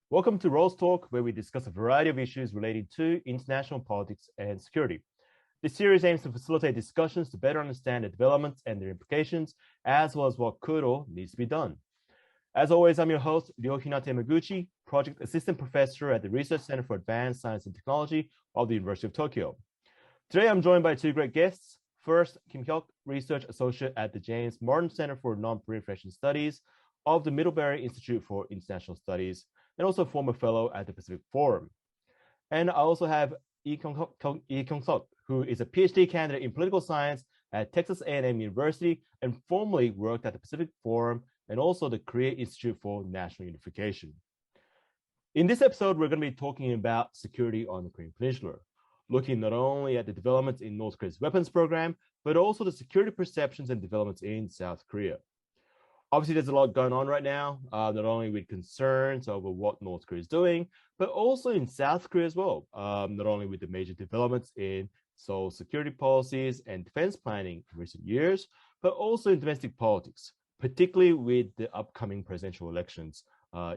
Welcome to Rose Talk, where we discuss a variety of issues relating to international politics and security. This series aims to facilitate discussions to better understand the developments and their implications, as well as what could or needs to be done. As always, I'm your host, Ryo Hinata-Yamaguchi, Project Assistant Professor at the Research Center for Advanced Science and Technology of the University of Tokyo. Today, I'm joined by two great guests. First, Kim Hyuk, Research Associate at the James Martin Center for Nonproliferation Studies of the Middlebury Institute for International Studies, and also a former fellow at the Pacific Forum. And I also have Kyung, who is a Ph.D. candidate in political science at Texas A&M University and formerly worked at the Pacific Forum and also the Korea Institute for National Unification. In this episode, we're going to be talking about security on the Korean Peninsula, looking not only at the developments in North Korea's weapons program, but also the security perceptions and developments in South Korea. Obviously, there's a lot going on right now, not only with concerns over what North Korea is doing, but also in South Korea as well, not only with the major developments in Seoul's security policies and defense planning in recent years, but also in domestic politics, particularly with the upcoming presidential elections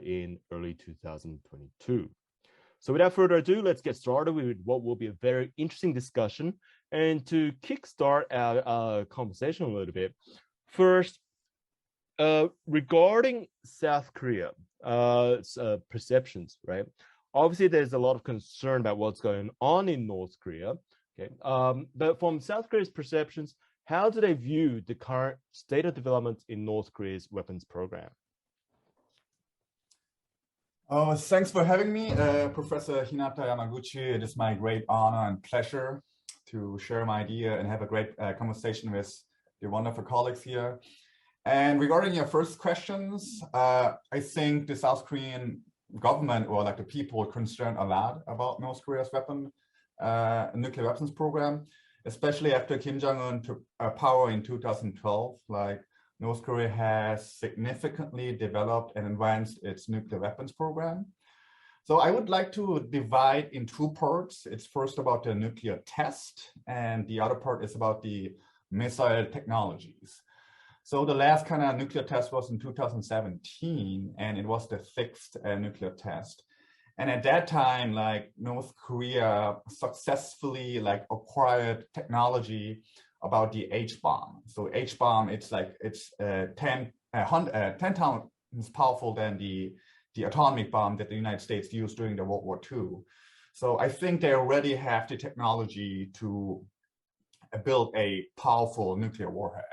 in early 2022. So without further ado, let's get started with what will be a very interesting discussion. And to kickstart our conversation a little bit, first, regarding South Korea perceptions, right? Obviously, there's a lot of concern about what's going on in North Korea. Okay, but from South Korea's perceptions, how do they view the current state of development in North Korea's weapons program? Thanks for having me, Professor Hinata-Yamaguchi. It is my great honor and pleasure to share my idea and have a great conversation with the wonderful colleagues here. And regarding your first questions, I think the South Korean government, or like the people, are concerned a lot about North Korea's nuclear weapons program, especially after Kim Jong-un took power in 2012. Like, North Korea has significantly developed and advanced its nuclear weapons program. So I would like to divide in two parts. It's first about the nuclear test, and the other part is about the missile technologies. So the last kind of nuclear test was in 2017, and it was the sixth nuclear test. And at that time, like, North Korea successfully acquired technology about the H-bomb. So H-bomb, it's 10 times powerful than the atomic bomb that the United States used during the World War II. So I think they already have the technology to build a powerful nuclear warhead.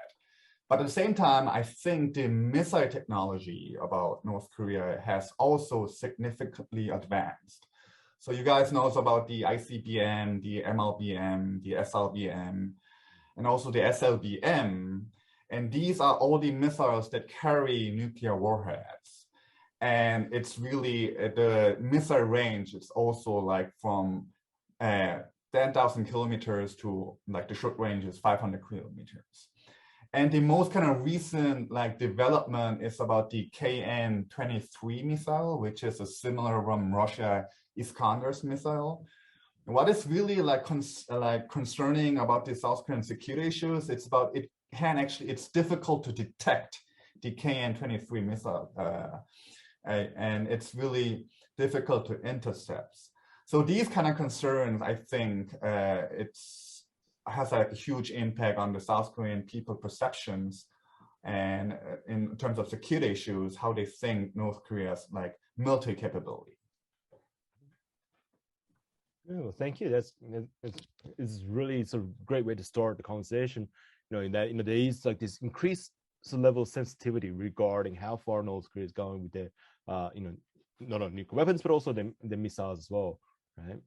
But at the same time, I think the missile technology about North Korea has also significantly advanced. So you guys know about the ICBM, the MLBM, the SLBM, and also the SLBM. And these are all the missiles that carry nuclear warheads. And it's really, the missile range is also like from 10,000 kilometers to like the short range is 500 kilometers. And the most kind of recent development is about the KN-23 missile, which is a similar from Russia Iskandar's missile. What is really concerning about the South Korean security issues, it's difficult to detect the KN-23 missile, and it's really difficult to intercept. So these kind of concerns, I think, has a huge impact on the South Korean people perceptions, and in terms of security issues, how they think North Korea's military capability. Oh, thank you. That's really a great way to start the conversation. In that there is this increased level of sensitivity regarding how far North Korea is going with their not only nuclear weapons but also the missiles as well, right?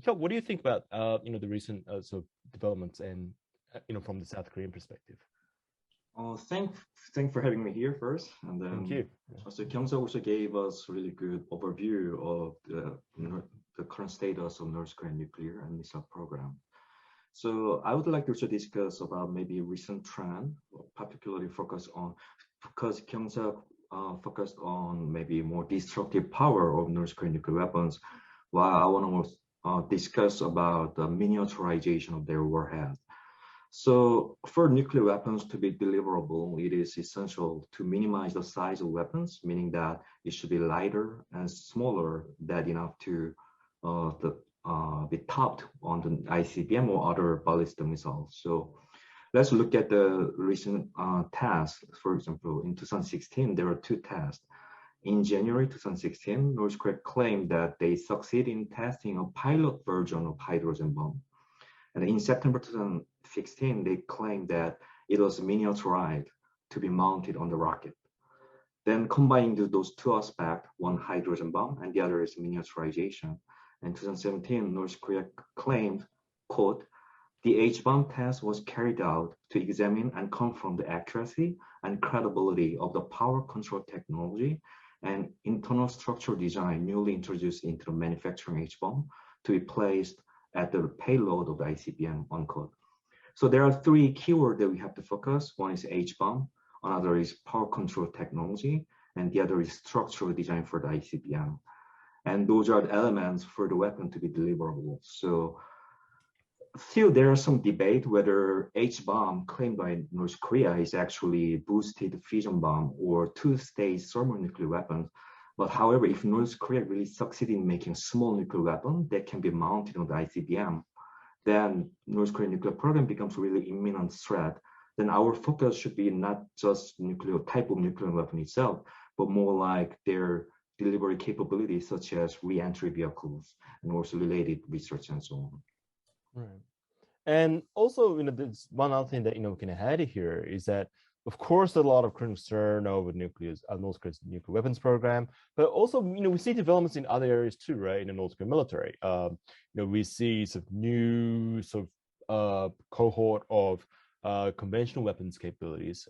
What do you think about the recent developments and from the South Korean perspective? Thanks for having me here first, and then thank you. So Kyung also gave us really good overview of the current status of North Korean nuclear and missile program. So I would like to also discuss about maybe recent trend, particularly focus on because Kyung focused on maybe more destructive power of North Korean nuclear weapons, while I want to discuss about the miniaturization of their warhead. So for nuclear weapons to be deliverable, it is essential to minimize the size of weapons, meaning that it should be lighter and smaller than enough to be topped on the ICBM or other ballistic missiles. So let's look at the recent tests. For example, in 2016, there were two tests. In January 2016, North Korea claimed that they succeeded in testing a pilot version of hydrogen bomb. And in September 2016, they claimed that it was miniaturized to be mounted on the rocket. Then combining those two aspects, one hydrogen bomb and the other is miniaturization. In 2017, North Korea claimed, quote, the H-bomb test was carried out to examine and confirm the accuracy and credibility of the power control technology and internal structural design newly introduced into the manufacturing H-bomb to be placed at the payload of the ICBM, unquote. So there are three keywords that we have to focus. One is H-bomb, another is power control technology, and the other is structural design for the ICBM. And those are the elements for the weapon to be deliverable. So still there is some debate whether H-bomb claimed by North Korea is actually boosted fission bomb or two-stage thermonuclear weapon. But however, if North Korea really succeeded in making a small nuclear weapon that can be mounted on the ICBM, then North Korean nuclear program becomes really imminent threat. Then our focus should be not just nuclear type of nuclear weapon itself, but more like their delivery capabilities, such as re-entry vehicles and also related research and so on. Right. And also, there's one other thing that, we can add here is that, of course, there's a lot of concern over North Korea's nuclear weapons program, but also, we see developments in other areas too, right? In the North Korean military, we see some new cohort of conventional weapons capabilities,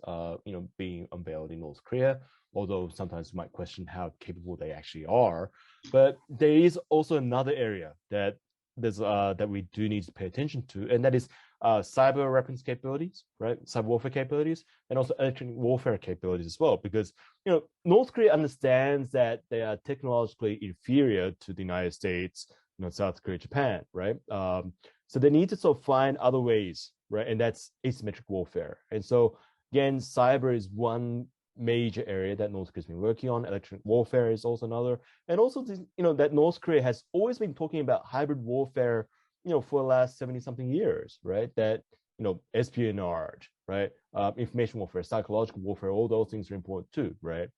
being unveiled in North Korea. Although sometimes you might question how capable they actually are, but there is also another area that we do need to pay attention to, and that is cyber weapons capabilities, right? Cyber warfare capabilities, and also electronic warfare capabilities as well. Because North Korea understands that they are technologically inferior to the United States, South Korea, Japan, right? So they need to sort of find other ways, right? And that's asymmetric warfare. And so again, cyber is one major area that North Korea's been working on. Electronic warfare is also another, and also that North Korea has always been talking about hybrid warfare, for the last 70-something years, right? That espionage, right? Information warfare, psychological warfare, all those things are important too, right?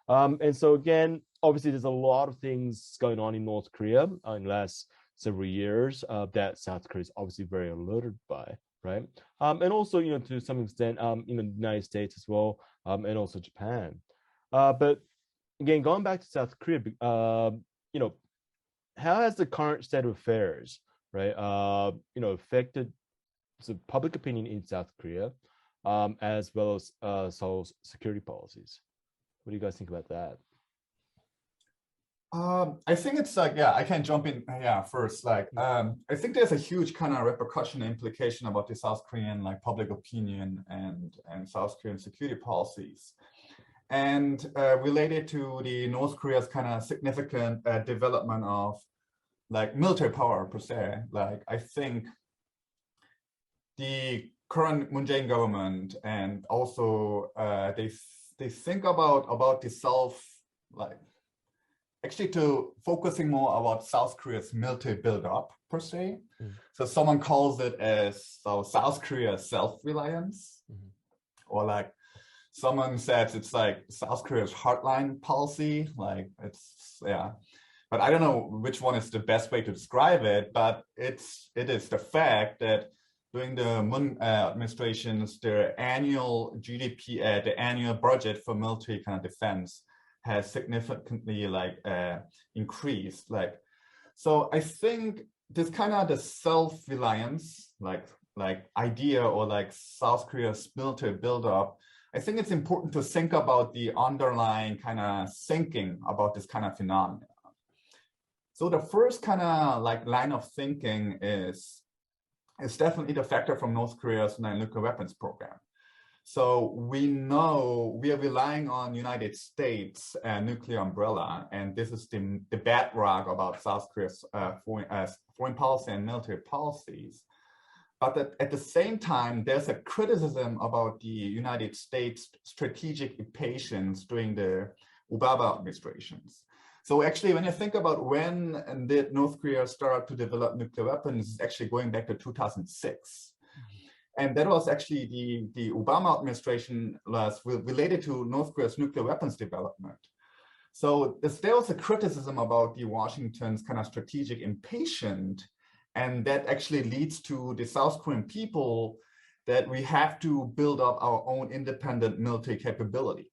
And so again, obviously, there's a lot of things going on in North Korea in the last several years that South Korea is obviously very alerted by, right? And also, to some extent, the United States as well, and also Japan. But again, going back to South Korea, how has the current state of affairs, right, affected the public opinion in South Korea, as well as Seoul's security policies? What do you guys think about that? I think it's I can jump in first. I think there's a huge kind of repercussion implication about the South Korean public opinion and South Korean security policies, and related to the North Korea's kind of significant development of military power per se. I think the current Moon Jae-in government and also they think about the actually to focusing more about South Korea's military build-up per se. So someone calls it as South Korea's self-reliance, or someone says it's South Korea's hardline policy. But I don't know which one is the best way to describe it. But it is the fact that during the Moon administration's their annual GDP, the annual budget for military kind of defense has significantly increased. So I think this kind of the self-reliance idea or South Korea's military buildup, I think it's important to think about the underlying kind of thinking about this kind of phenomenon. So the first kind of line of thinking is definitely the factor from North Korea's nuclear weapons program. So we know we are relying on United States nuclear umbrella, and this is the bedrock about South Korea's foreign policy and military policies. But at the same time, there's a criticism about the United States strategic impatience during the Obama administrations. So actually, when you think about when did North Korea start to develop nuclear weapons, it's actually going back to 2006. And that was actually the Obama administration was related to North Korea's nuclear weapons development. So there was a criticism about the Washington's kind of strategic impatience, and that actually leads to the South Korean people that we have to build up our own independent military capability.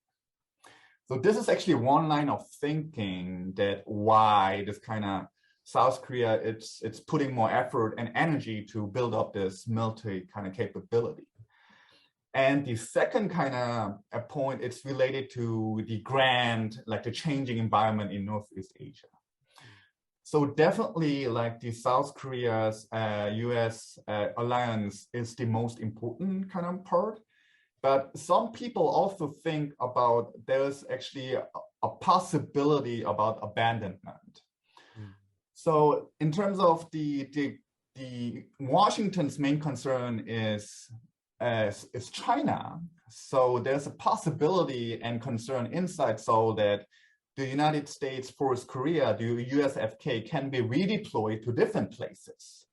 So this is actually one line of thinking that why this kind of South Korea, it's putting more effort and energy to build up this military kind of capability. And the second kind of point, it's related to the like the changing environment in Northeast Asia. So definitely like the South Korea's US alliance is the most important kind of part. But some people also think about there's actually a possibility about abandonment. So in terms of the Washington's main concern is China. So there's a possibility and concern inside Seoul that the United States Force Korea, the USFK, can be redeployed to different places.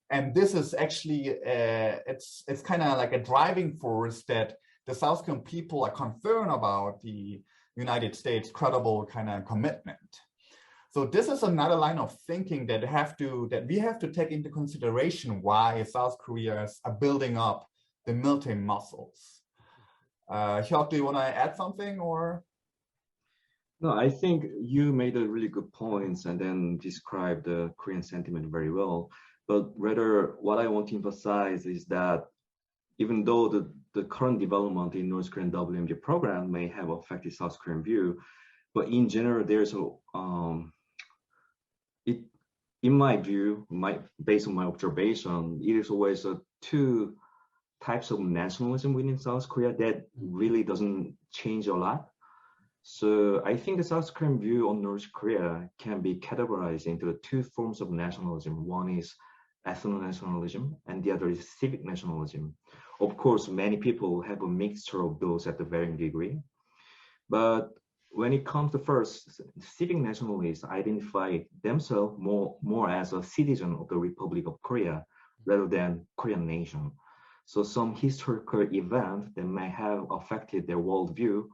And this is actually, it's kind of like a driving force that the South Korean people are concerned about the United States' credible kind of commitment. So this is another line of thinking that we have to take into consideration why South Korea are building up the military muscles. Hyuk, do you want to add something or? No, I think you made a really good points and then described the Korean sentiment very well. But rather, what I want to emphasize is that even though the current development in North Korean WMD program may have affected South Korean view, but in general, there's in my view, based on my observation, it is always two types of nationalism within South Korea that really doesn't change a lot. So I think the South Korean view on North Korea can be categorized into the two forms of nationalism. One is ethno-nationalism and the other is civic nationalism. Of course, many people have a mixture of those at a varying degree. But when it comes to first, civic nationalists identify themselves more as a citizen of the Republic of Korea rather than Korean nation. So some historical events that may have affected their worldview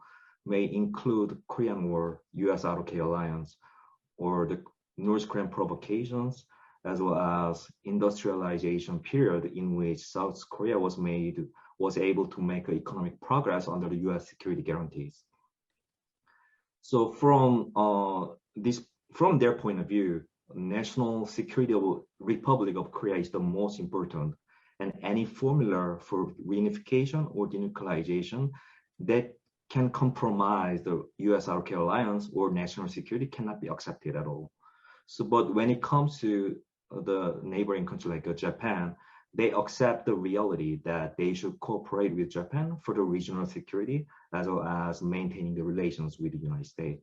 may include Korean War, US ROK alliance, or the North Korean provocations, as well as industrialization period in which South Korea was able to make economic progress under the US security guarantees. So from their point of view, national security of Republic of Korea is the most important, and any formula for reunification or denuclearization that can compromise the US ROK alliance or national security cannot be accepted at all. So, but when it comes to the neighboring country like Japan, they accept the reality that they should cooperate with Japan for the regional security as well as maintaining the relations with the United States.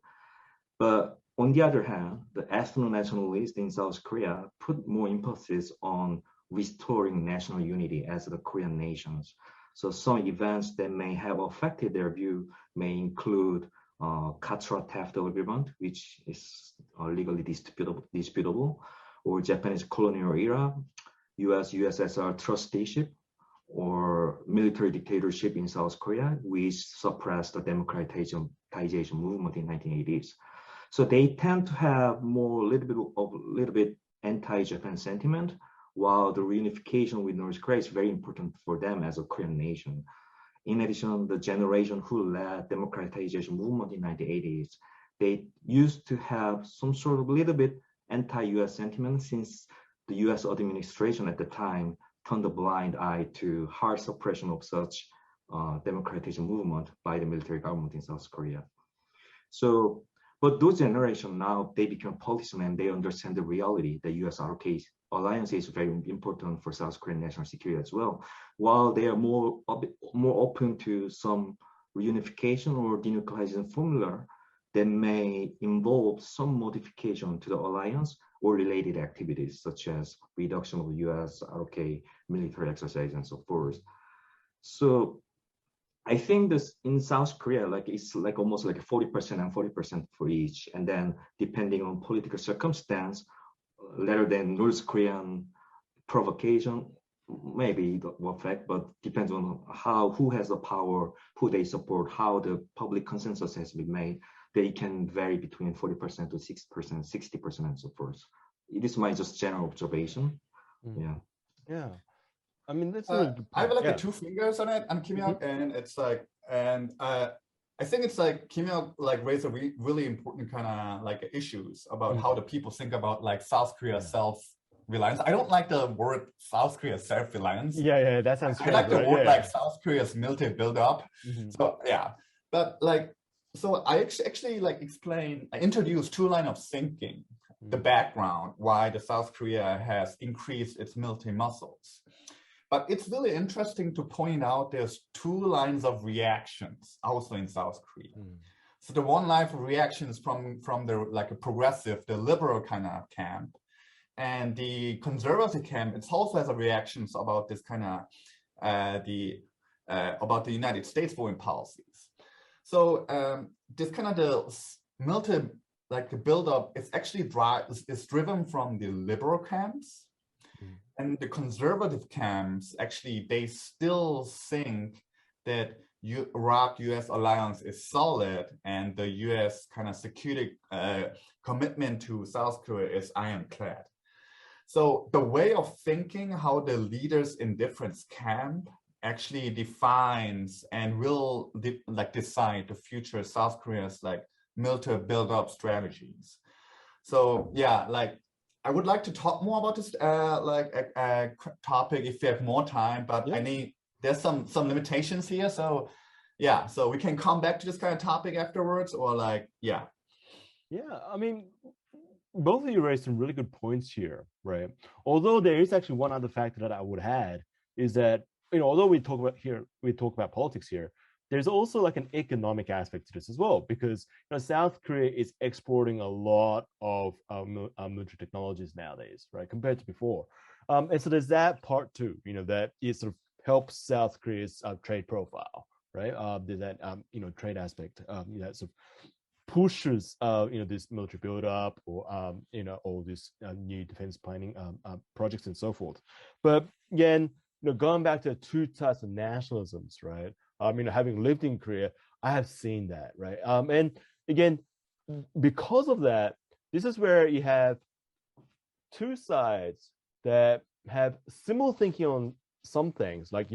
But on the other hand, the ethno-nationalists in South Korea put more emphasis on restoring national unity as the Korean nations. So some events that may have affected their view may include Katra theft agreement, which is legally disputable, or Japanese colonial era, US-USSR trusteeship, or military dictatorship in South Korea, which suppressed the democratization movement in 1980s. So they tend to have more little bit anti-Japan sentiment, while the reunification with North Korea is very important for them as a Korean nation. In addition, the generation who led democratization movement in 1980s, they used to have some sort of little bit anti-US sentiment since the US administration at the time turned a blind eye to hard suppression of such democratization movement by the military government in South Korea. So, but those generations now, they become politicians and they understand the reality that US ROK alliance is very important for South Korean national security as well. While they are a bit more open to some reunification or denuclearization formula that may involve some modification to the alliance or related activities, such as reduction of US ROK military exercise and so forth. So I think this in South Korea, like it's like almost like 40% and 40% for each. And then depending on political circumstance, rather than North Korean provocation, maybe it will affect, but depends on who has the power, who they support, how the public consensus has been made. They can vary between 40% to 6%, 60%, and so forth. It is my just general observation. Yeah. Yeah. I mean, that's I have like two fingers on it, and Kim Hyuk, and it's like, and I think it's like Kim Hyuk like raised a really important kind of like issues about how the people think about like South Korea self-reliance. I don't like the word South Korea self-reliance. Yeah, that sounds strange. I like the word like South Korea's military build-up. So yeah, but like, so I actually like I introduced two lines of thinking, the background, why the South Korea has increased its military muscles. But it's really interesting to point out there's two lines of reactions also in South Korea. So the one line of reactions from the like a progressive, the liberal kind of camp, and the conservative camp. It also has a reactions about this kind of about the United States foreign policies. So this kind of the military like the buildup is actually is driven from the liberal camps. And the conservative camps, actually, they still think that Iraq-US alliance is solid and the US kind of security commitment to South Korea is ironclad. So the way of thinking how the leaders in different camp actually defines and will decide the future South Korea's like military build-up strategies. So yeah, like I would like to talk more about this topic if you have more time, but there's some limitations here. So yeah, so we can come back to this kind of topic afterwards, or like, yeah. Yeah, I mean, both of you raised some really good points here, right? Although there is actually one other factor that I would add is that, although we talk about politics here, there's also like an economic aspect to this as well, because South Korea is exporting a lot of military technologies nowadays, right, compared to before. And so there's that part too, that it sort of helps South Korea's trade profile, right? There's that trade aspect that sort of pushes this military build-up or all these new defense planning projects and so forth. But again, going back to the two types of nationalisms, right? Having lived in Korea, I have seen that, right? And again, because of that, this is where you have two sides that have similar thinking on some things, like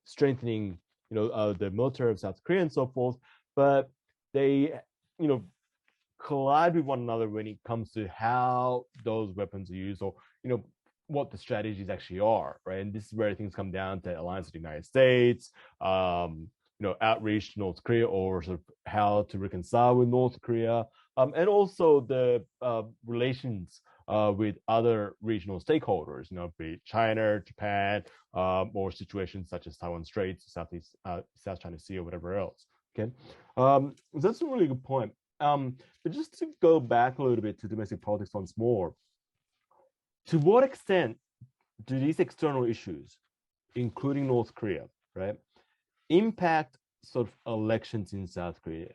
strengthening, the military of South Korea and so forth, but they, collide with one another when it comes to how those weapons are used, or what the strategies actually are, right? And this is where things come down to alliance with the United States, outreach to North Korea, or sort of how to reconcile with North Korea, and also the relations with other regional stakeholders, be it China, Japan, or situations such as Taiwan Straits, South China Sea, or whatever else. Okay, so that's a really good point. But just to go back a little bit to domestic politics once more, to what extent do these external issues, including North Korea, right, impact sort of elections in South Korea?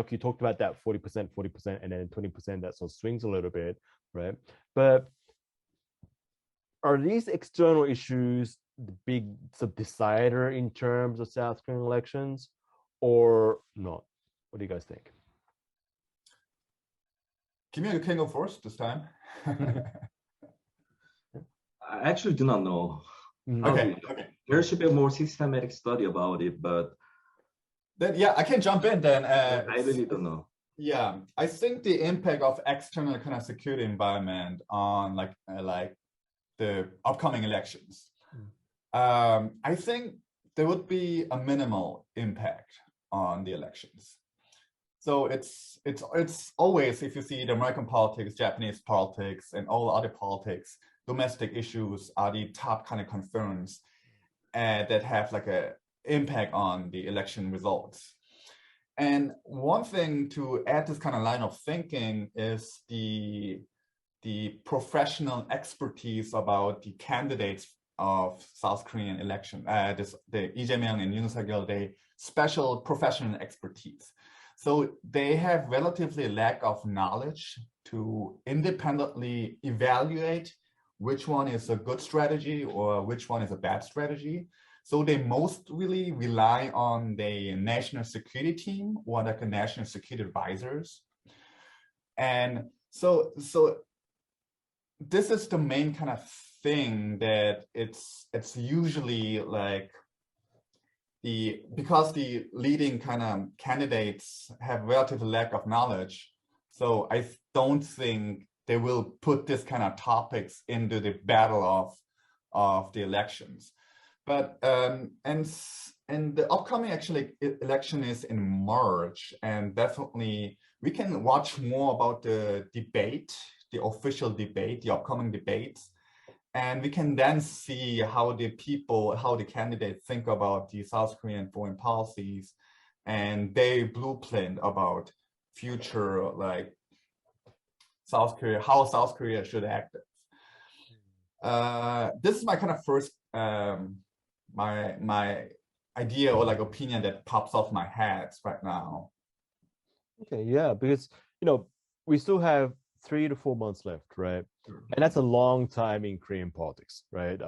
You talked about that 40%, and then 20% that sort of swings a little bit, right? But are these external issues the big sort of decider in terms of South Korean elections, or not? What do you guys think? Kim Hyuk, you can go first this time. I actually do not know. Okay. There should be a more systematic study about it, but then yeah, I can jump in then. I really don't know. Yeah, I think the impact of external kind of security environment on like the upcoming elections. I think there would be a minimal impact on the elections. So it's always, if you see the American politics, Japanese politics, and all other politics, domestic issues are the top kind of concerns that have like a impact on the election results. And one thing to add this kind of line of thinking is the professional expertise about the candidates of South Korean election, the Lee Jae-myung and Yoon Suk-yeol, they special professional expertise. So they have relatively lack of knowledge to independently evaluate which one is a good strategy or which one is a bad strategy. So they most really rely on the national security team or like a national security advisors. And so this is the main kind of thing that it's usually like because the leading kind of candidates have relative lack of knowledge. So I don't think they will put this kind of topics into the battle of the elections. But and the upcoming actually election is in March, and definitely we can watch more about the debate, the official debate, the upcoming debates, and we can then see how the candidates think about the South Korean foreign policies and their blueprint about future like how South Korea should act. This is my kind of first my idea or like opinion that pops off my head right now. Okay, yeah, because we still have 3 to 4 months left, right? And that's a long time in Korean politics, right?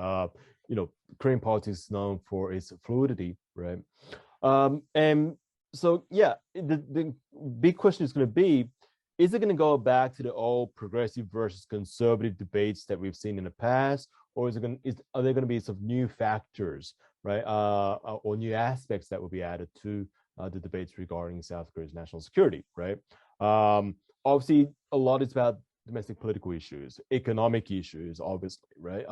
Korean politics is known for its fluidity, right? And so, yeah, the big question is going to be, is it going to go back to the old progressive versus conservative debates that we've seen in the past, or are there going to be some new factors, right, or new aspects that will be added to the debates regarding South Korea's national security, right? Obviously, a lot is about domestic political issues, economic issues, obviously, right?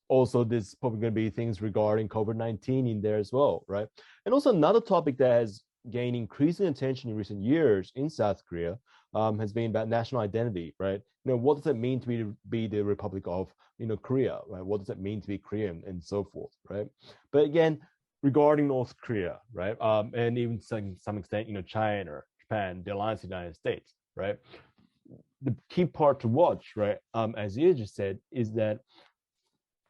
Also, there's probably going to be things regarding COVID-19 in there as well, right? And also another topic that has gained increasing attention in recent years in South Korea has been about national identity, right? What does it mean to be the Republic of Korea, right? What does it mean to be Korean and so forth, right? But again, regarding North Korea, right, and even to some extent, China, Japan, the alliance with the United States, right? The key part to watch, right, as you just said, is that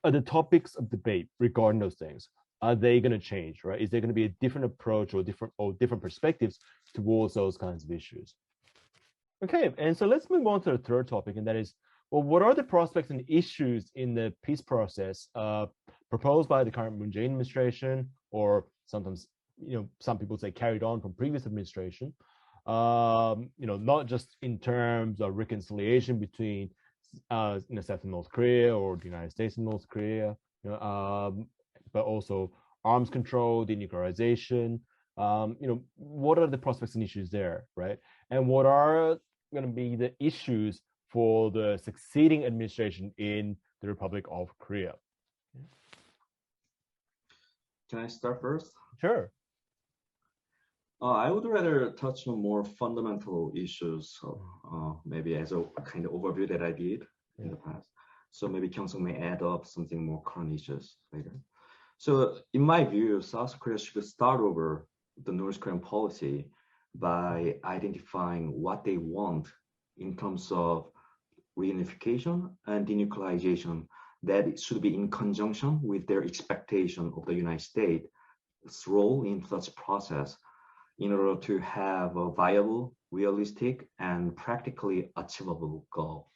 the topics of debate regarding those things, are they going to change, right? Is there going to be a different approach or different perspectives towards those kinds of issues? Okay, and so let's move on to the third topic, and that is, well, what are the prospects and issues in the peace process proposed by the current Moon Jae-in administration, or sometimes, some people say carried on from previous administration? Not just in terms of reconciliation between South and North Korea or the United States and North Korea, but also arms control, denuclearization. What are the prospects and issues there, right? And what are going to be the issues for the succeeding administration in the Republic of Korea? Can I start first? Sure. I would rather touch on more fundamental issues, maybe as a kind of overview that I did in the past. So maybe Kyung may add up something more current issues later. So in my view, South Korea should start over the North Korean policy by identifying what they want in terms of reunification and denuclearization, that it should be in conjunction with their expectation of the United States' role in such process, in order to have a viable, realistic, and practically achievable goal.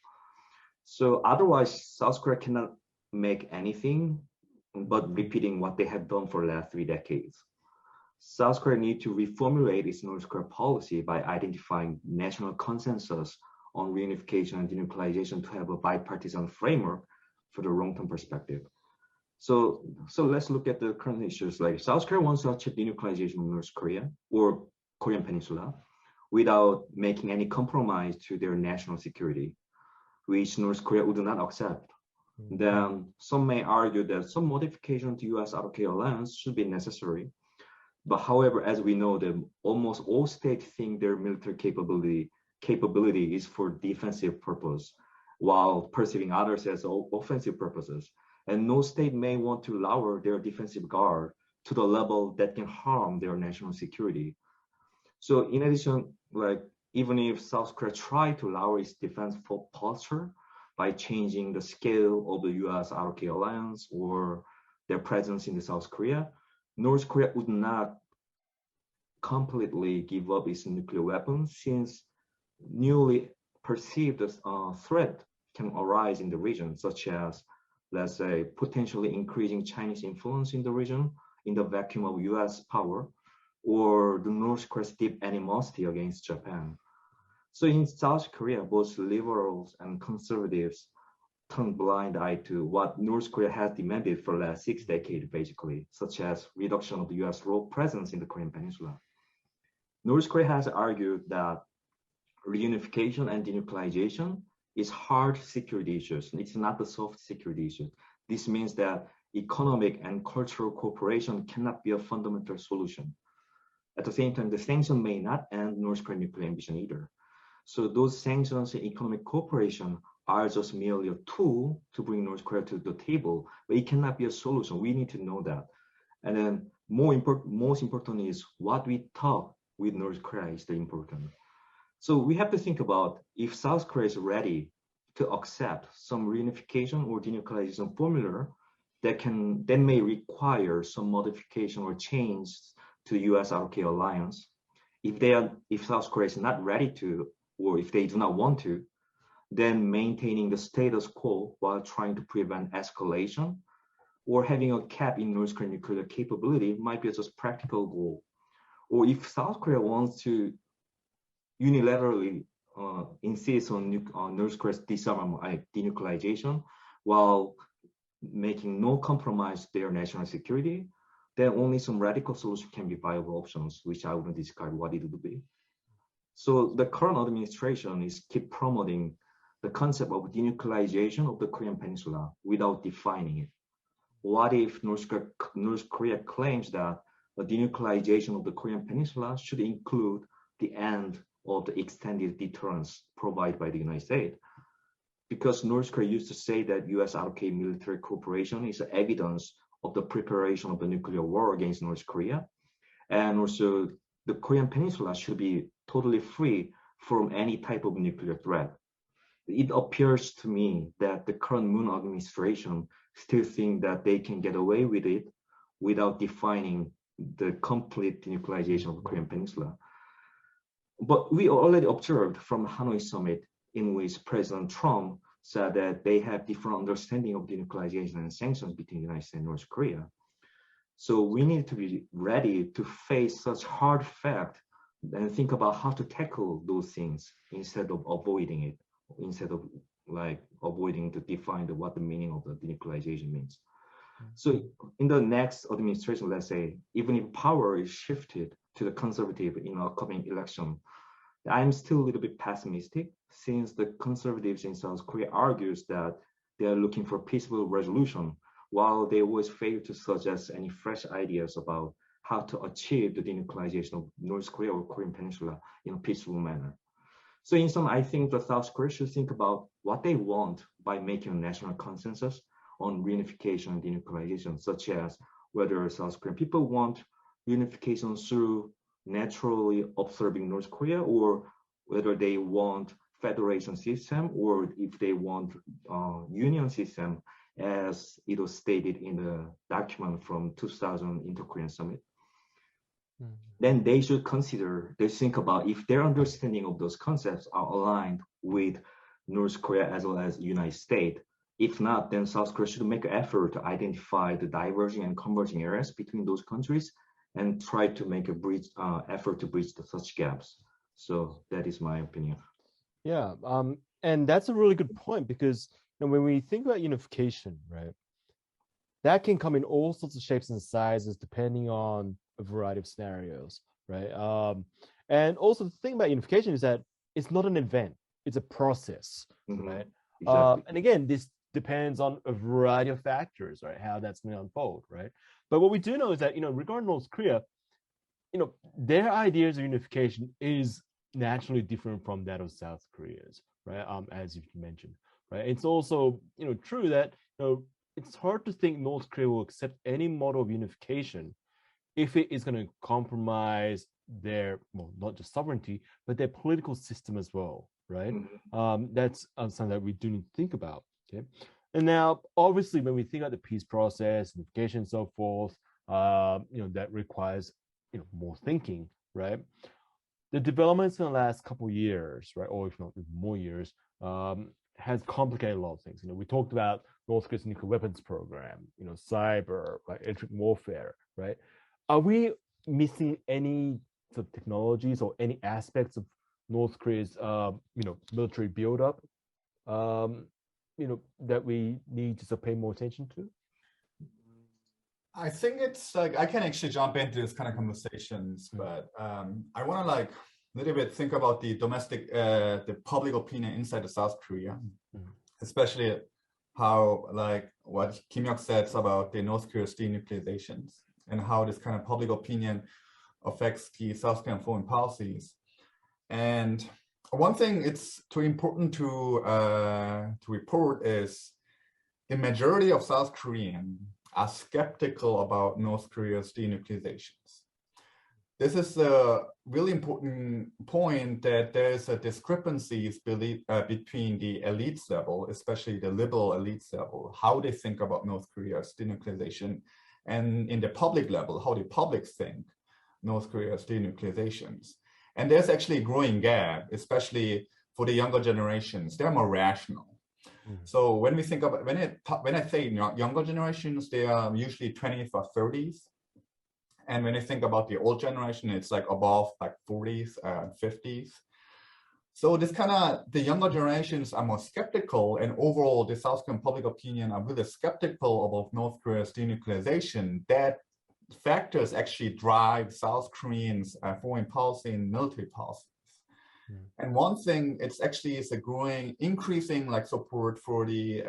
So otherwise, South Korea cannot make anything but repeating what they have done for the last 3 decades. South Korea needs to reformulate its North Korea policy by identifying national consensus on reunification and denuclearization to have a bipartisan framework for the long-term perspective. So let's look at the current issues. Like South Korea wants to achieve denuclearization of North Korea or Korean Peninsula without making any compromise to their national security, which North Korea would not accept. Then some may argue that some modification to U.S. ROK alliance should be necessary. But however, as we know, that almost all states think their military capability is for defensive purpose, while perceiving others as offensive purposes. And no state may want to lower their defensive guard to the level that can harm their national security. So in addition, like even if South Korea tried to lower its defense posture by changing the scale of the US ROK alliance or their presence in the South Korea, North Korea would not completely give up its nuclear weapons since newly perceived threat can arise in the region, such as, let's say, potentially increasing Chinese influence in the region in the vacuum of US power, or the North Korea's deep animosity against Japan. So in South Korea, both liberals and conservatives turn blind eye to what North Korea has demanded for the last 6 decades, basically, such as reduction of the US role presence in the Korean Peninsula. North Korea has argued that reunification and denuclearization is hard security issues. It's not the soft security issue. This means that economic and cultural cooperation cannot be a fundamental solution. At the same time, the sanction may not end North Korean nuclear ambition either. So those sanctions and economic cooperation are just merely a tool to bring North Korea to the table, but it cannot be a solution. We need to know that. And then most important is what we talk with North Korea is the important. So we have to think about if South Korea is ready to accept some reunification or denuclearization formula that may require some modification or change to the US ROK alliance. If South Korea is not ready to, or if they do not want to, then maintaining the status quo while trying to prevent escalation or having a cap in North Korean nuclear capability might be just practical goal. Or if South Korea wants to unilaterally insist on North Korea's disarmament, denuclearization, while making no compromise to their national security, then only some radical solutions can be viable options, which I wouldn't describe what it would be. So the current administration is keep promoting the concept of denuclearization of the Korean Peninsula without defining it. What if North Korea claims that the denuclearization of the Korean Peninsula should include the end of the extended deterrence provided by the United States? Because North Korea used to say that US ROK military cooperation is evidence of the preparation of the nuclear war against North Korea. And also the Korean Peninsula should be totally free from any type of nuclear threat. It appears to me that the current Moon administration still think that they can get away with it without defining the complete denuclearization of the Korean Peninsula. But we already observed from the Hanoi summit in which President Trump said that they have different understanding of denuclearization and sanctions between the United States and North Korea. So we need to be ready to face such hard fact and think about how to tackle those things instead of avoiding it, instead of like avoiding to define what the meaning of the denuclearization means. So in the next administration, let's say, even if power is shifted to the conservative in upcoming election, I'm still a little bit pessimistic since the conservatives in South Korea argues that they are looking for peaceful resolution while they always fail to suggest any fresh ideas about how to achieve the denuclearization of North Korea or Korean Peninsula in a peaceful manner. So in sum, I think that South Korea should think about what they want by making a national consensus on reunification and denuclearization, such as whether South Korean people want reunification through naturally observing North Korea, or whether they want federation system, or if they want union system, as it was stated in the document from 2000 Inter-Korean Summit. Then they should think about if their understanding of those concepts are aligned with North Korea as well as the United States. If not, then South Korea should make an effort to identify the diverging and converging areas between those countries and try to make a effort to bridge such gaps. So that is my opinion. Yeah, and that's a really good point because when we think about unification, right, that can come in all sorts of shapes and sizes depending on a variety of scenarios, right? And also the thing about unification is that it's not an event, it's a process, right? Exactly. And again, this depends on a variety of factors, right? How that's going to unfold, right? But what we do know is that, regarding North Korea, their ideas of unification is naturally different from that of South Korea's, right? As you mentioned. right? It's also, true that, it's hard to think North Korea will accept any model of unification if it is going to compromise their, well, not just sovereignty, but their political system as well, right? That's something that we do need to think about. Okay, and now obviously when we think about the peace process, unification, and so forth, that requires more thinking, right? The developments in the last couple of years, right, or if not more years, has complicated a lot of things. We talked about North Korea's nuclear weapons program, cyber, like electric warfare, right? Are we missing any sort of technologies or any aspects of North Korea's, military buildup, that we need to pay more attention to? I think it's like, I can actually jump into this kind of conversations, but I want to a little bit think about the domestic, the public opinion inside of South Korea, especially how what Kim Hyuk says about the North Korea's denuclearizations and how this kind of public opinion affects the South Korean foreign policies. And one thing it's too important to report is the majority of South Koreans are skeptical about North Korea's denuclearizations. This is a really important point, that there's a discrepancies between the elites level, especially the liberal elites level, how they think about North Korea's denuclearization, and in the public level, how the public think North Korea's denuclearizations. And there's actually a growing gap, especially for the younger generations. They're more rational. So when we think about, when I say younger generations, they are usually 20s or 30s. And when you think about the old generation, it's above 40s, 50s. So this the younger generations are more skeptical, and overall the South Korean public opinion are really skeptical about North Korea's denuclearization. That factors actually drive South Koreans' foreign policy and military policies. And one thing, it's a growing, increasing support for the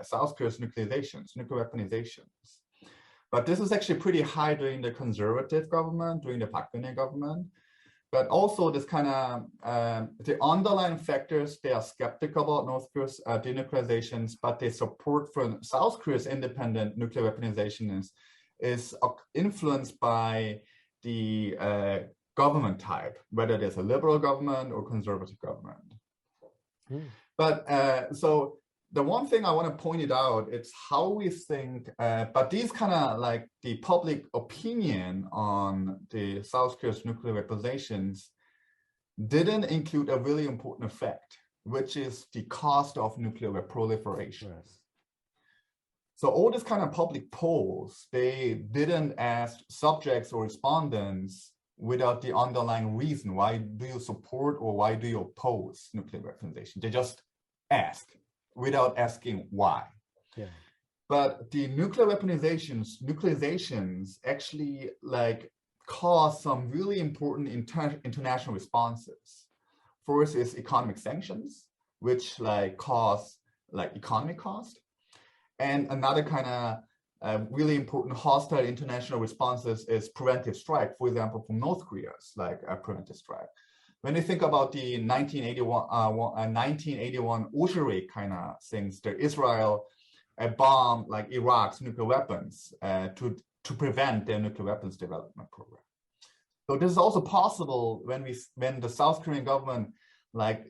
South Korea's nuclearizations, nuclear weaponizations. But this is actually pretty high during the conservative government, during the Park Geun-hye government. But also this the underlying factors, they are skeptical about North Korea's denuclearizations, but they support for South Korea's independent nuclear weaponization is influenced by the government type, whether there's a liberal government or conservative government. But so the one thing I want to point it out, it's how we think, but these the public opinion on the South Korea's nuclear weaponizations didn't include a really important effect, which is the cost of nuclear proliferation. Yes. So all this public polls, they didn't ask subjects or respondents without the underlying reason. Why do you support or why do you oppose nuclear weaponization? They just ask without asking why. Yeah. But the nuclear nuclearizations actually cause some really important international responses. First is economic sanctions, which cause economic cost. And another really important hostile international responses is preventive strike, for example, from North Korea's a preventive strike. When you think about the 1981 Ushuri things, the Israel bombed Iraq's nuclear weapons to prevent their nuclear weapons development program. So this is also possible when the South Korean government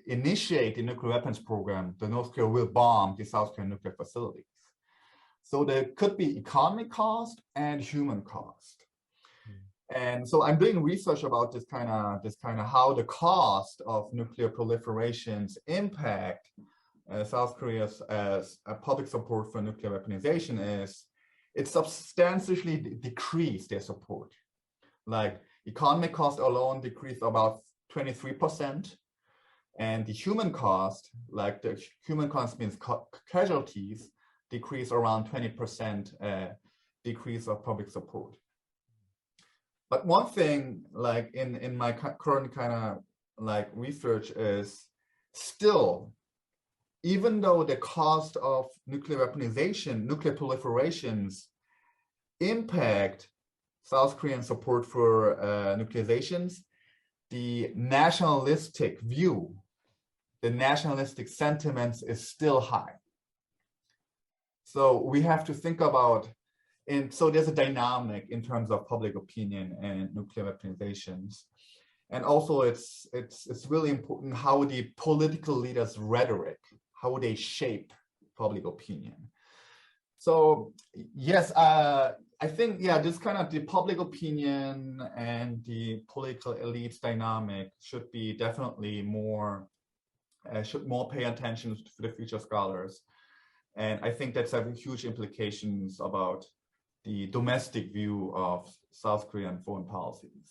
initiate the nuclear weapons program, the North Korea will bomb the South Korean nuclear facilities. So there could be economic cost and human cost. And so I'm doing research about this how the cost of nuclear proliferations impact South Korea's public support for nuclear weaponization is it substantially decreased their support. Economic cost alone decreased about 23%. And the human cost, the human cost means casualties, decrease around 20% decrease of public support. But one thing in my current research is still, even though the cost of nuclear weaponization, nuclear proliferations impact South Korean support for nuclearizations, the nationalistic view the nationalistic sentiments is still high. So we have to think about, and so there's a dynamic in terms of public opinion and nuclear weaponizations. And also it's really important how the political leaders' rhetoric, how they shape public opinion. So yes, I think, yeah, this kind of the public opinion and the political elites dynamic should be definitely more, should more pay attention to the future scholars. And I think that's having huge implications about the domestic view of South Korean foreign policies.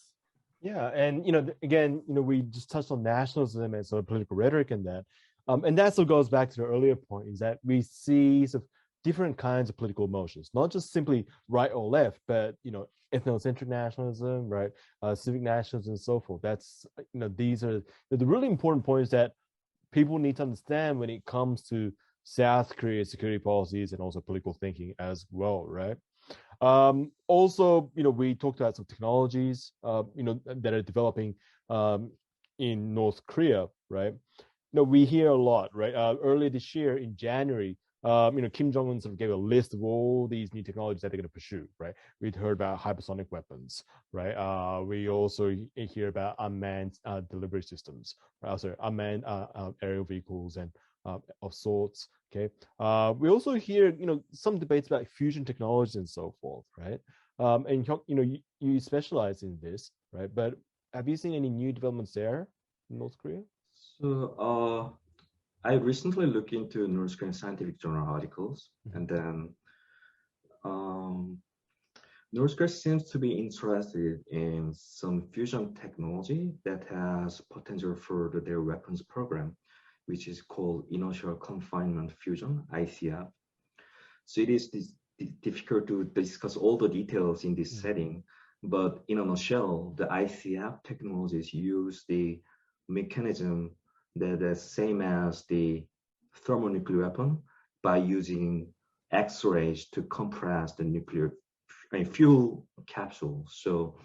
Yeah, and again, we just touched on nationalism and sort of political rhetoric and that, and that sort of goes back to the earlier point, is that we see sort of different kinds of political emotions, not just simply right or left, but ethnocentric nationalism, right, civic nationalism, and so forth. That's these are the really important points that people need to understand when it comes to South Korea's security policies and also political thinking as well, right? Also, we talked about some technologies, that are developing in North Korea, right? We hear a lot, right? Earlier this year in January, Kim Jong-un sort of gave a list of all these new technologies that they're going to pursue, right? We'd heard about hypersonic weapons, right? We also hear about unmanned delivery systems, right? Also unmanned aerial vehicles and of sorts. Okay. We also hear, some debates about fusion technologies and so forth, right? And you specialize in this, right? But have you seen any new developments there in North Korea? So I recently looked into North Korean scientific journal articles, and then North Korea seems to be interested in some fusion technology that has potential for their weapons program, which is called Inertial Confinement Fusion, ICF. So it is difficult to discuss all the details in this setting, but in a nutshell, the ICF technologies use the mechanism that is same as the thermonuclear weapon by using X-rays to compress the fuel capsule. So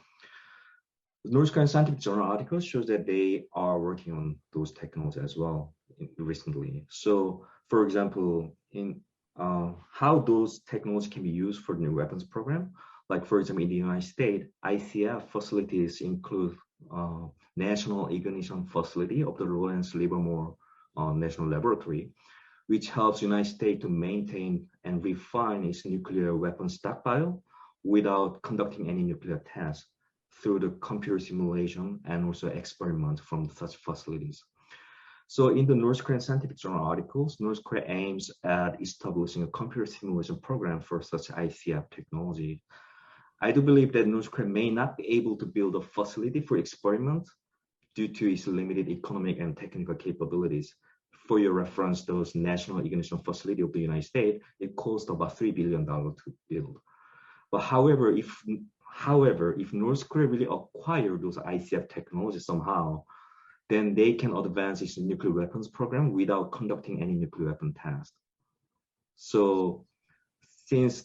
North Korean scientific journal article shows that they are working on those technologies as well recently. So, for example, in how those technologies can be used for the new weapons program, like for example, in the United States, ICF facilities include National Ignition Facility of the Lawrence Livermore National Laboratory, which helps the United States to maintain and refine its nuclear weapons stockpile without conducting any nuclear tests through the computer simulation and also experiments from such facilities. So in the North Korean scientific journal articles, North Korea aims at establishing a computer simulation program for such ICF technology. I do believe that North Korea may not be able to build a facility for experiment due to its limited economic and technical capabilities. For your reference, those National Ignition Facility of the United States, it cost about $3 billion to build. But however, if North Korea really acquire those ICF technologies somehow, then they can advance its nuclear weapons program without conducting any nuclear weapon test. So since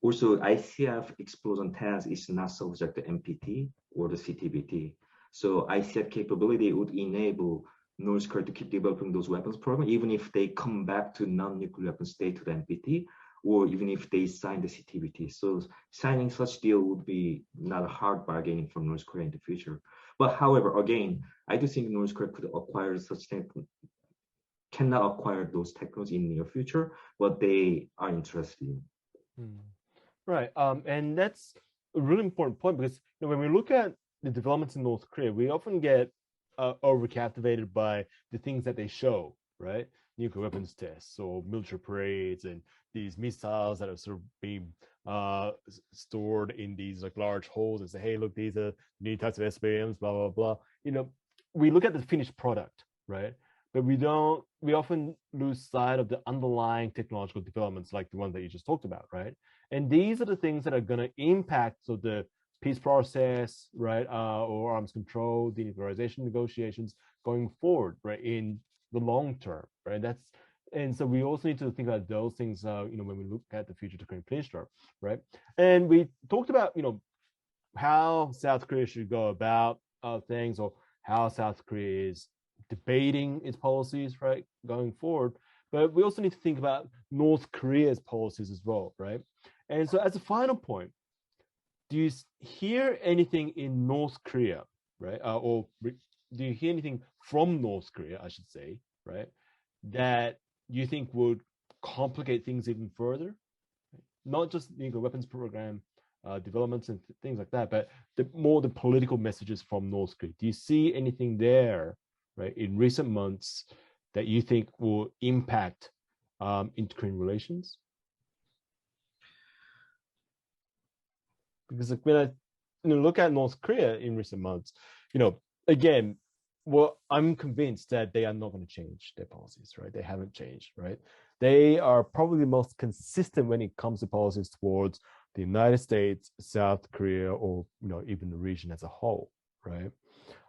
also ICF explosion test is not subject to NPT or the CTBT, so ICF capability would enable North Korea to keep developing those weapons program, even if they come back to non-nuclear weapon state to the NPT, or even if they sign the CTBT. So signing such deal would be not a hard bargaining for North Korea in the future. But however, again, I do think North Korea could acquire cannot acquire those technologies in the near future, but they are interested in. Right, and that's a really important point, because when we look at the developments in North Korea, we often get over-captivated by the things that they show, right? Nuclear weapons tests or military parades and these missiles that are sort of being stored in these like large holes and say, hey, look, these are new types of SBMs, blah, blah, blah. We look at the finished product, right? But we often lose sight of the underlying technological developments like the one that you just talked about, right? And these are the things that are going to impact the peace process, right? Or arms control, denuclearization negotiations going forward, right? In the long term, right? And so we also need to think about those things, when we look at the future to Korean peninsula, right? And we talked about, how South Korea should go about things, or how South Korea is debating its policies, right, going forward. But we also need to think about North Korea's policies as well, right? And so as a final point, do you hear anything in North Korea, right? Do you hear anything from North Korea, I should say, right, that you think would complicate things even further? Not just weapons program developments and things like that, but more the political messages from North Korea. Do you see anything there, right, in recent months that you think will impact inter-Korean relations? Because when I look at North Korea in recent months, again, well, I'm convinced that they are not going to change their policies, right? They haven't changed, right? They are probably the most consistent when it comes to policies towards the United States, South Korea, or even the region as a whole, right?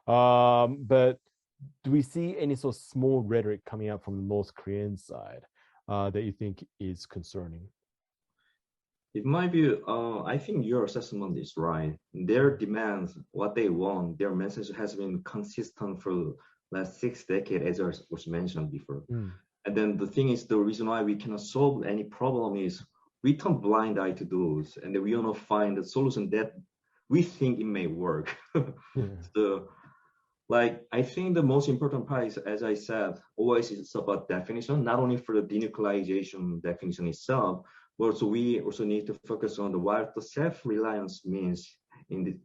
But do we see any sort of small rhetoric coming out from the North Korean side that you think is concerning? In my view, I think your assessment is right. Their demands, what they want, their message has been consistent for the last 6 decades, as was mentioned before. And then the thing is, the reason why we cannot solve any problem is we turn blind eye to those, and then we don't find a solution that we think it may work. So, I think the most important part is, as I said, always it's about definition, not only for the denuclearization definition itself, but also we also need to focus on what the self-reliance means in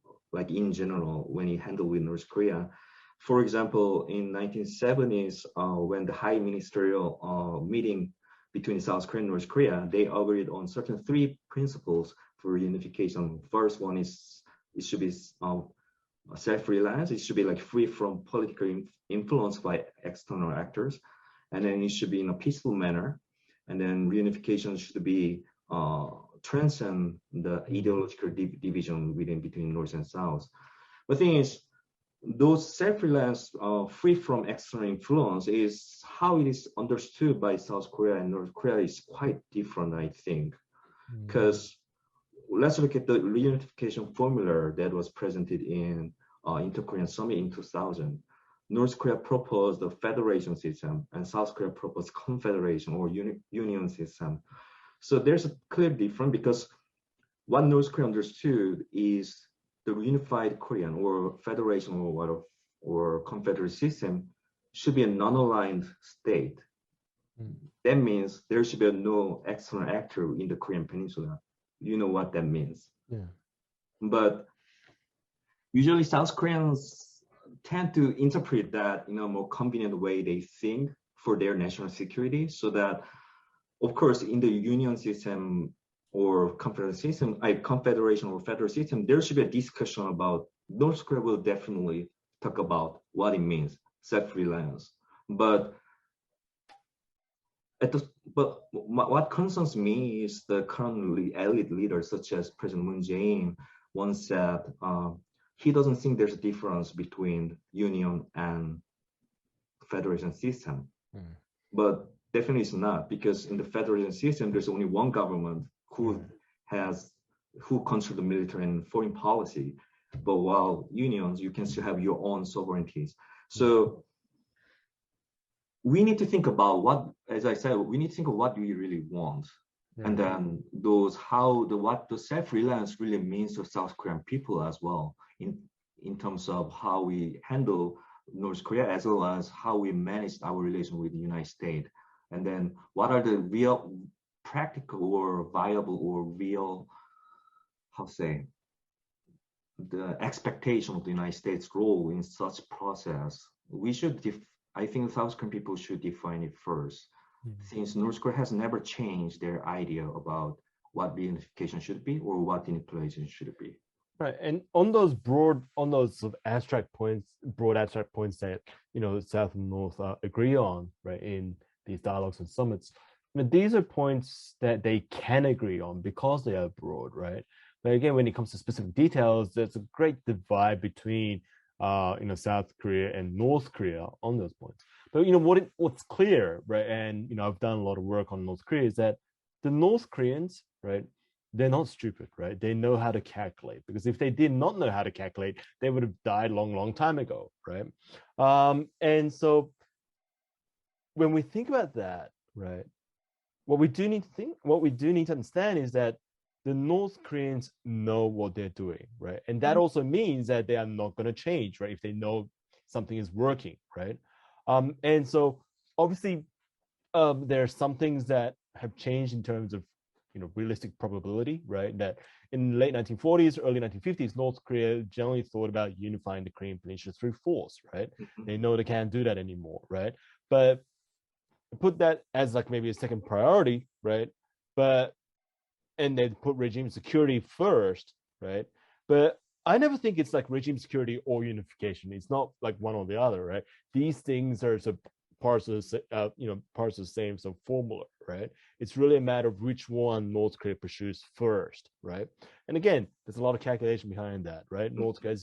general when you handle with North Korea. For example, in 1970s, when the high ministerial meeting between South Korea and North Korea, they agreed on certain 3 principles for unification. First one is it should be self-reliance. It should be free from political influence by external actors, and then it should be in a peaceful manner. And then reunification should be transcend the ideological division between North and South. The thing is, those self-reliance, free from external influence, is how it is understood by South Korea and North Korea is quite different, I think. Because let's look at the reunification formula that was presented in Inter-Korean Summit in 2000. North Korea proposed the federation system, and South Korea proposed confederation or union system. So there's a clear difference, because what North Korea understood is the unified Korean or federation or confederate system should be a non-aligned state. That means there should be no external actor in the Korean Peninsula. You know what that means. But usually South Koreans tend to interpret that in a more convenient way they think for their national security, so that, of course, in the union system or confederation or federal system, there should be a discussion about, North Korea will definitely talk about what it means, self-reliance. But what concerns me is the current elite leaders, such as President Moon Jae-in, once said he doesn't think there's a difference between union and federation system. But definitely it's not, because in the federation system, there's only one government who controls the military and foreign policy. But while unions, you can still have your own sovereignties. So we need to think about what we really want. And then what the self-reliance really means to South Korean people as well, in terms of how we handle North Korea, as well as how we manage our relation with the United States. And then what are the real practical or viable or real, the expectation of the United States role in such process. I think South Korean people should define it first. Since North Korea has never changed their idea about what reunification should be or what denuclearization should be. Right, and on those sort of abstract points that South and North agree on, right, in these dialogues and summits, these are points that they can agree on because they are broad, right? But again, when it comes to specific details, there's a great divide between South Korea and North Korea on those points. But what's clear, right? And I've done a lot of work on North Korea, is that the North Koreans, right, they're not stupid, right? They know how to calculate, because if they did not know how to calculate, they would have died long time ago, right? And so when we think about that, right, what we do need to understand is that the North Koreans know what they're doing, right? And that also means that they are not going to change, right? If they know something is working, right? And so obviously there are some things that have changed in terms of, realistic probability, right? That in the late 1940s, early 1950s, North Korea generally thought about unifying the Korean Peninsula through force, right? They know they can't do that anymore, right? But put that as like maybe a second priority, right? And they put regime security first, right? But I never think it's like regime security or unification. It's not like one or the other, right? These things are parts of the same formula, right? It's really a matter of which one North Korea pursues first, right? And again, there's a lot of calculation behind that, right? North Korea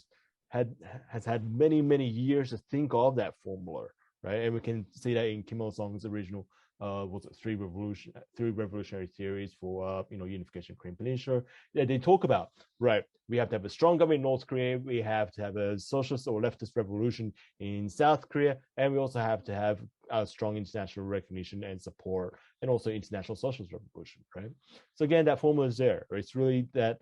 has had many years to think of that formula, right? And we can see that in Kim Il-sung's original three revolutionary theories for unification of Korean Peninsula. They talk about, right, we have to have a strong government in North Korea, we have to have a socialist or leftist revolution in South Korea, and we also have to have a strong international recognition and support, and also international socialist revolution, right? So again, that formula is there, right? It's really that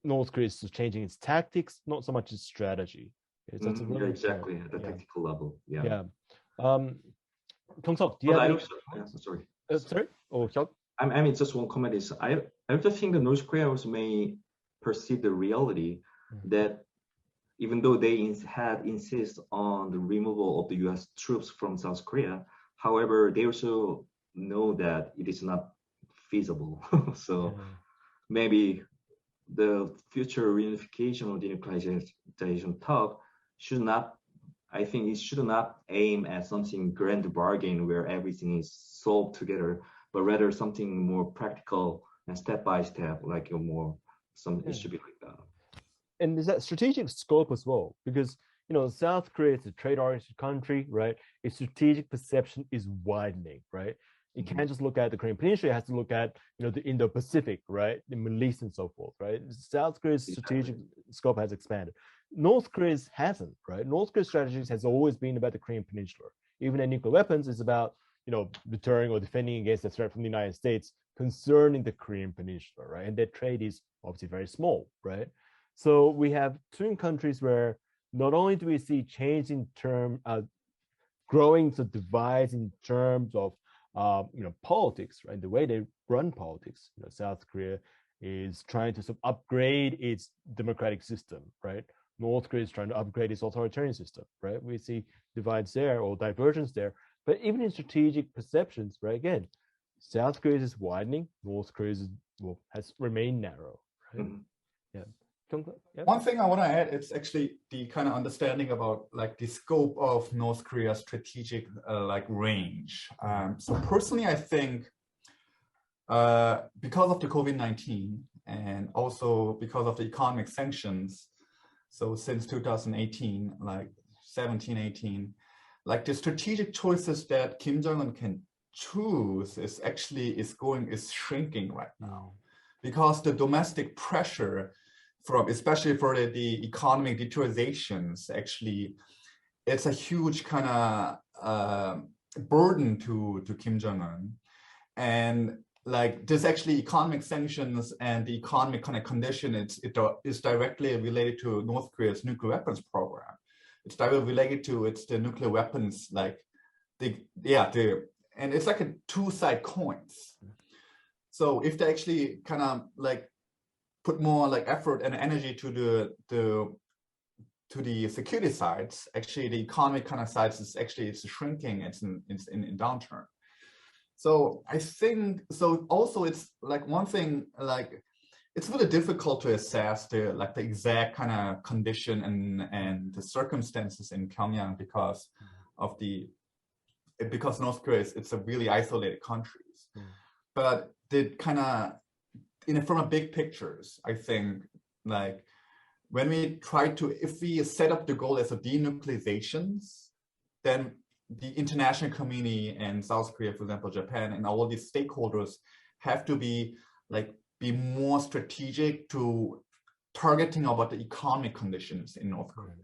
North Korea is changing its tactics, not so much its strategy. Yeah, exactly, at the tactical level. Yeah. Kyung-seok, do you have sorry. Sorry? Oh, Hyuk? I mean, just one comment is, I also think that North Korea also may perceive the reality that even though they had insist on the removal of the US troops from South Korea, however, they also know that it is not feasible. So maybe the future reunification or denuclearization talk should not, I think it should not aim at something grand bargain where everything is solved together, but rather something more practical and step by step, like it should be like that. And there's that strategic scope as well, because South Korea is a trade-oriented country, right? Its strategic perception is widening, right? It can't just look at the Korean Peninsula; it has to look at the Indo-Pacific, right, the Middle East, and so forth, right? South Korea's strategic scope has expanded. North Korea's hasn't, right? North Korea's strategies has always been about the Korean Peninsula. Even their nuclear weapons is about deterring or defending against the threat from the United States concerning the Korean Peninsula, right? And their trade is obviously very small, right? So we have two countries where not only do we see change in growing divides in terms of politics, right? The way they run politics. South Korea is trying to upgrade its democratic system, right? North Korea is trying to upgrade its authoritarian system, right? We see divides there or divergence there. But even in strategic perceptions, right? Again, South Korea is widening, North Korea has remained narrow, right? Yeah. One thing I want to add, it's actually the kind of understanding about like the scope of North Korea's strategic range. So personally, I think because of the COVID-19 and also because of the economic sanctions, so since 2018, like 17, 18, like the strategic choices that Kim Jong-un can choose is shrinking right now, because the domestic pressure especially for the economic deteriorations, actually, it's a huge kind of burden to Kim Jong-un. And like this actually economic sanctions and the economic kind of condition, it is directly related to North Korea's nuclear weapons program. It's directly related to the nuclear weapons, and it's like a two-sided coins. So if they actually kind of put more effort and energy to the security sides, actually the economic kind of sides it's shrinking, it's in downturn. So I think, so also it's one thing, it's really difficult to assess the exact kind of condition and the circumstances in Pyongyang because North Korea it's a really isolated country. But the kind of from a big pictures, I think when we if we set up the goal as a denuclearizations, then the international community and South Korea, for example, Japan, and all these stakeholders have to be be more strategic to targeting about the economic conditions in North Korea.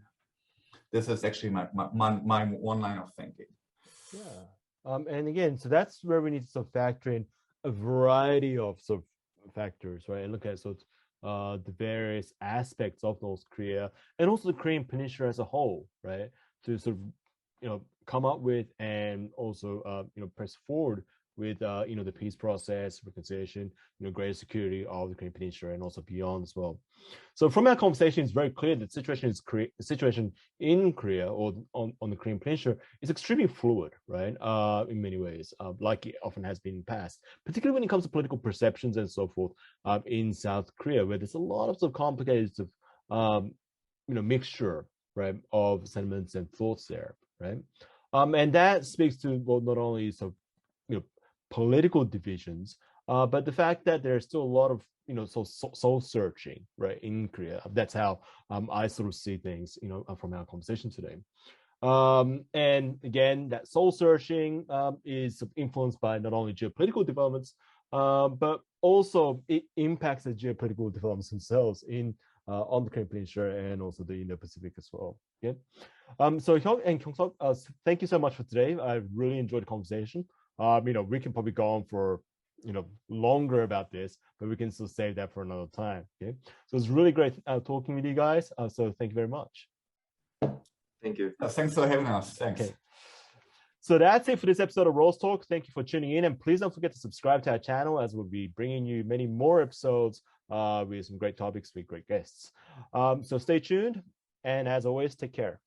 This is actually my one line of thinking. Yeah. And again, so that's where we need to sort of factor in a variety of sort of factors, right? And look at sort of the various aspects of North Korea and also the Korean Peninsula as a whole, right? To sort of, come up with and also, press forward with, the peace process, reconciliation, greater security of the Korean Peninsula and also beyond as well. So from our conversation, it's very clear that the situation in Korea or on the Korean Peninsula is extremely fluid, right? In many ways, like it often has been in the past, particularly when it comes to political perceptions and so forth in South Korea, where there's a lot of sort of complicated, mixture, right, of sentiments and thoughts there, right? And that speaks to, well, not only sort of, political divisions, but the fact that there's still a lot of soul searching, right, in Korea. That's how I sort of see things, from our conversation today. And again, that soul searching is influenced by not only geopolitical developments, but also it impacts the geopolitical developments themselves on the Korean Peninsula and also the Indo-Pacific as well. Yeah. So Hyuk and Kyung, thank you so much for today. I really enjoyed the conversation. We can probably go on for longer about this, but we can still save that for another time. Okay. So it's really great talking with you guys. So thank you very much. Thank you. Thanks for having us. Thanks. Okay. So that's it for this episode of Rose Talk. Thank you for tuning in, and please don't forget to subscribe to our channel, as we'll be bringing you many more episodes with some great topics with great guests. So stay tuned, and as always, take care.